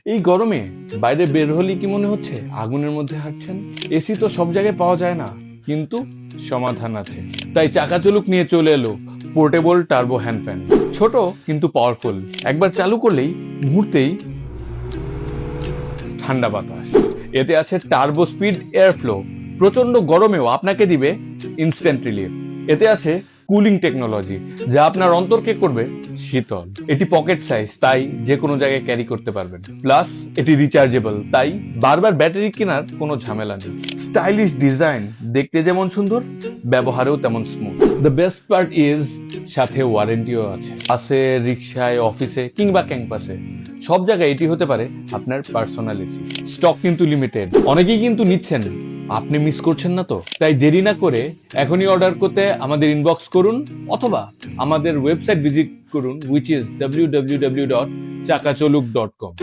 এই গরমে বাইরে বের হলেই কি মনে হচ্ছে আগুনের মধ্যে হাঁটছেন? এসি তো সব জায়গায় পাওয়া যায় না, কিন্তু সমাধান আছে। তাই চাকাচলুক নিয়ে চলে এলো পোর্টেবল টার্বো হ্যান্ড ফ্যান। ছোট কিন্তু পাওয়ারফুল, একবার চালু করলেই মুহূর্তেই ঠান্ডা বাতাস। এতে আছে টার্বো স্পিড এয়ার ফ্লো, প্রচন্ড গরমেও আপনাকে দিবে ইনস্ট্যান্ট রিলিফ। এতে আছে কুলিং টেকনোলজি, যা আপনার অন্তরকে করবে শীতল। এটি পকেট সাইজ, তাই যে কোনো জায়গায় ক্যারি করতে পারবেন। প্লাস এটি রিচার্জেবল, তাই বারবার ব্যাটারি কেনার কোনো ঝামেলা নেই। স্টাইলিশ ডিজাইন, দেখতে যেমন সুন্দর, ব্যবহারেও তেমন smooth. The best part is সাথে ওয়ারেন্টিও আছে। বাসে, রিক্সায়, অফিসে কিংবা ক্যাম্পাসে সব জায়গায় এটি হতে পারে আপনার পার্সোনাল এসি। স্টক কিন্তু লিমিটেড, অনেকেই কিন্তু নিচ্ছেন, আপনি মিস করছেন না তো? তাই দেরি না করে এখনই অর্ডার করতে আমাদের ইনবক্স করুন, অথবা আমাদের ওয়েবসাইট ভিজিট করুন, which is www.chakacholuk.com।